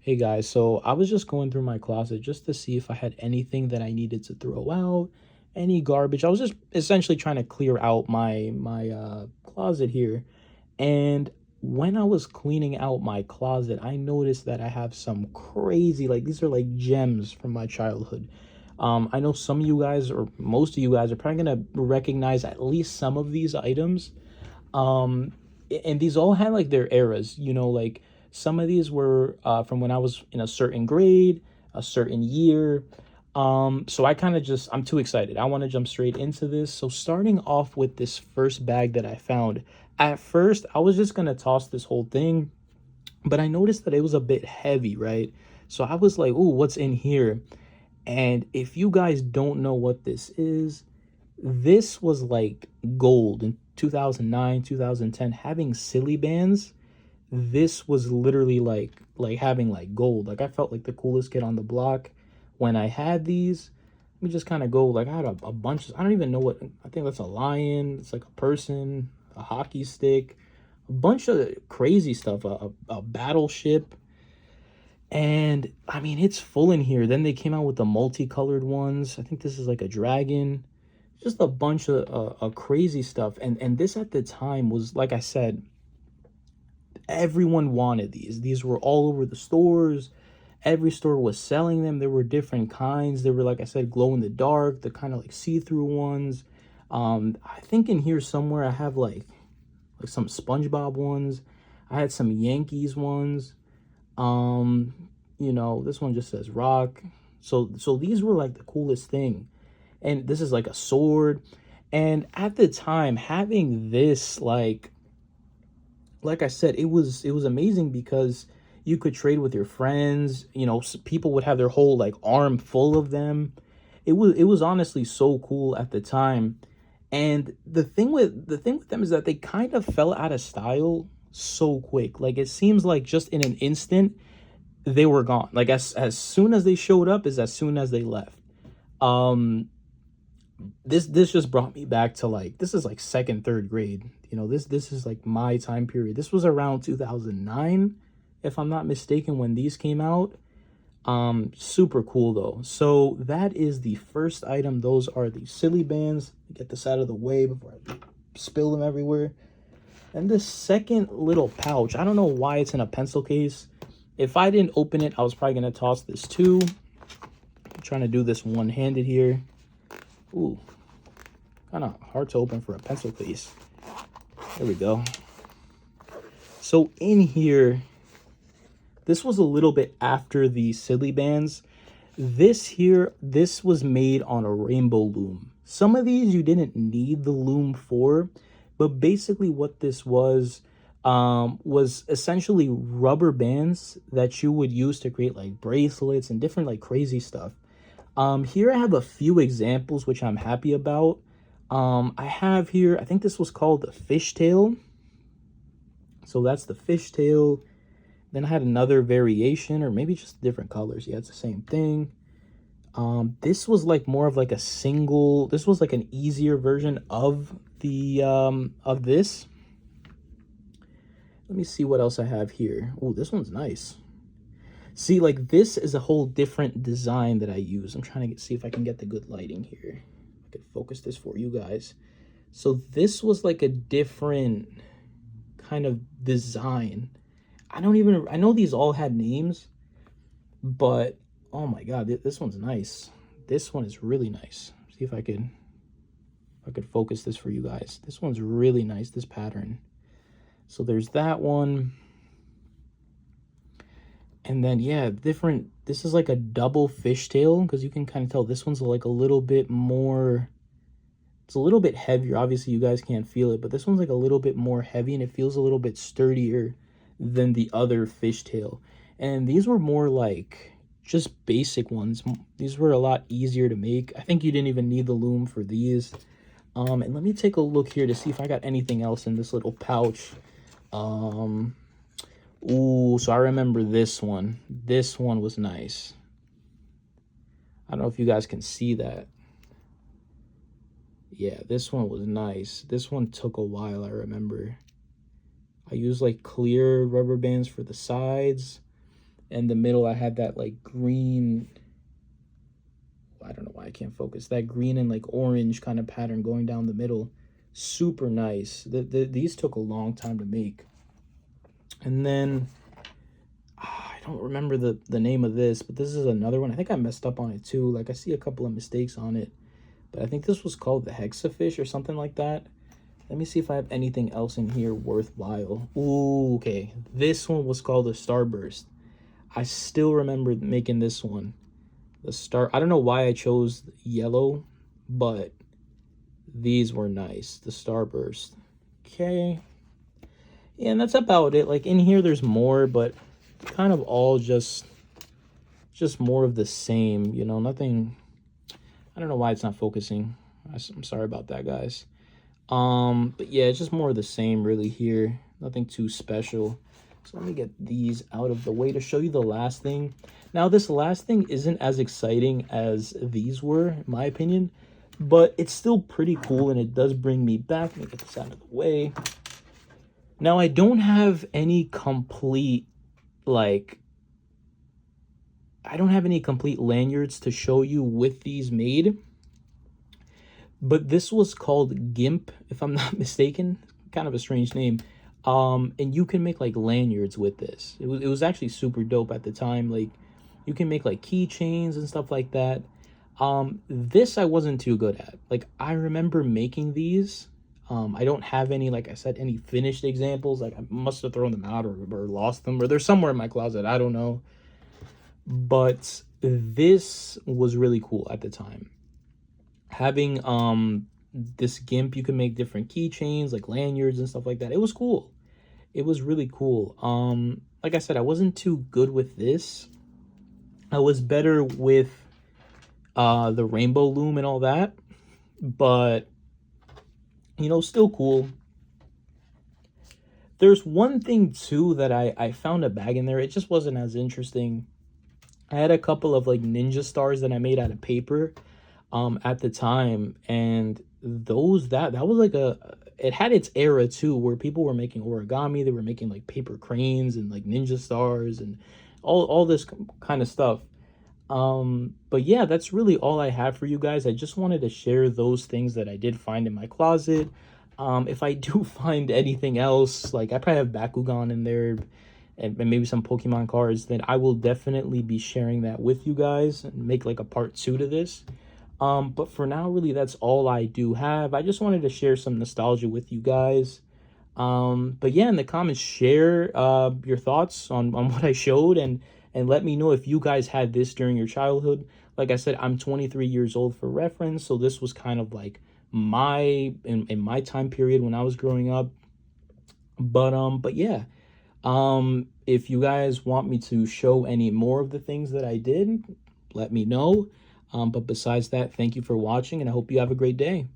Hey guys, so I was just going through my closet just to see if I had anything that I needed to throw out, any garbage. I was just essentially trying to clear out my closet here. And when I was cleaning out my closet, I noticed that I have some crazy, like these are like gems from my childhood. I know some of you guys or most of you guys are probably gonna recognize at least some of these items. Um, and these all had like their eras, like some of these were from when I was in a certain grade, a certain year. So I kind of just, I'm too excited. I want to jump straight into this. So starting off with this first bag that I found, at first I was just gonna toss this whole thing, but I noticed that it was a bit heavy, right? So I was like, "Ooh, what's in here?" And if you guys don't know what this was like gold in 2009, 2010, having silly bands. This was literally like having like gold. Like I felt like the coolest kid on the block when I had these. Let me just kind of go like I had a bunch I don't even know what. I think that's a lion. It's like a person, a hockey stick, a bunch of crazy stuff, a battleship. And I mean, it's full in here. Then they came out with the multicolored ones. I think this is like a dragon, just a bunch of crazy stuff. And this at the time was, like I said, everyone wanted these were all over the stores. Every store was selling them. There were different kinds. There were, like I said, glow in the dark, the kind of like see-through ones. I think in here somewhere I have like some SpongeBob ones. I had some Yankees ones. um this one just says rock. So these were like the coolest thing. And this is like a sword. And at the time, having this, like I said, it was amazing because you could trade with your friends. People would have their whole like arm full of them. It was honestly so cool at the time. And the thing with them is that they kind of fell out of style so quick. Like it seems like just in an instant they were gone. Like as soon as they showed up is as soon as they left. Um this just brought me back to like this is like second, third grade. This is like my time period. This was around 2009, if I'm not mistaken, when these came out. Super cool though. So that is the first item. Those are the silly bands. Get this out of the way before I spill them everywhere. And the second little pouch, I don't know why it's in a pencil case. If I didn't open it, I was probably gonna toss this too. I'm trying to do this one-handed here. Ooh, kind of hard to open for a pencil case. There we go. So in here, this was a little bit after the silly bands. This was made on a rainbow loom. Some of these you didn't need the loom for, but basically what this was essentially rubber bands that you would use to create like bracelets and different like crazy stuff. Here I have a few examples which I'm happy about. I have here, I think this was called the fishtail. So that's the fishtail. Then I had another variation, or maybe just different colors. Yeah, it's the same thing. This was like more of like a single, this was like an easier version of the of this. Let me see what else I have here. Oh, this one's nice. See, like this is a whole different design that I use. I'm trying to see if I can get the good lighting here. I could focus this for you guys. So this was like a different kind of design. I know these all had names, but oh my god, this one's nice. This one is really nice. See if I could focus this for you guys. This one's really nice, this pattern. So there's that one. And then yeah, this is like a double fishtail, because you can kind of tell this one's like a little bit more, it's a little bit heavier. Obviously you guys can't feel it, but this one's like a little bit more heavy and it feels a little bit sturdier than the other fishtail. And these were more like just basic ones. These were a lot easier to make. I think you didn't even need the loom for these. And let me take a look here to see if I got anything else in this little pouch. Ooh, so I remember this one. This one was nice. I don't know if you guys can see that. Yeah, this one was nice. This one took a while, I remember. I used like clear rubber bands for the sides. In the middle, I had that like green, I don't know why I can't focus, that green and like orange kind of pattern going down the middle. Super nice. These took a long time to make. And then I don't remember the name of this, but this is another one. I think I messed up on it too. Like I see a couple of mistakes on it, but I think this was called the Hexafish or something like that. Let me see if I have anything else in here worthwhile. Ooh, okay. This one was called the Starburst. I still remember making this one. The star, I don't know why I chose yellow, but these were nice. The Starburst. Okay. Yeah, and that's about it. Like in here there's more, but kind of all just more of the same, you know, nothing. I don't know why it's not focusing. I'm sorry about that, guys. But yeah, it's just more of the same really here. Nothing too special. So let me get these out of the way to show you the last thing. Now, this last thing isn't as exciting as these were, in my opinion, but it's still pretty cool, and it does bring me back. Let me get this out of the way. Now, I don't have any complete, like, I don't have any complete lanyards to show you with these made, but this was called GIMP, if I'm not mistaken. Kind of a strange name. And you can make like lanyards with this. It was actually super dope at the time. Like you can make like keychains and stuff like that. This I wasn't too good at. Like I remember making these. I don't have any, like I said, any finished examples. Like I must have thrown them out or lost them, or they're somewhere in my closet. I don't know. But this was really cool at the time. Having this GIMP, you can make different keychains, like lanyards and stuff like that. It was cool. It was really cool. Like I said, I wasn't too good with this. I was better with the rainbow loom and all that, but you know, still cool. There's one thing too that I found a bag in there. It just wasn't as interesting. I had a couple of like ninja stars that I made out of paper at the time, and those that was like it had its era too, where people were making origami. They were making like paper cranes and like ninja stars and all this kind of stuff. But yeah, that's really all I have for you guys. I just wanted to share those things that I did find in my closet. If I do find anything else, like I probably have Bakugan in there and maybe some Pokemon cards, then I will definitely be sharing that with you guys and make like a part 2 to this. But for now, really, that's all I do have. I just wanted to share some nostalgia with you guys. But yeah, in the comments, share your thoughts on what I showed, and let me know if you guys had this during your childhood. Like I said, I'm 23 years old for reference, so this was kind of like in my time period when I was growing up. But yeah, if you guys want me to show any more of the things that I did, let me know. But besides that, thank you for watching, and I hope you have a great day.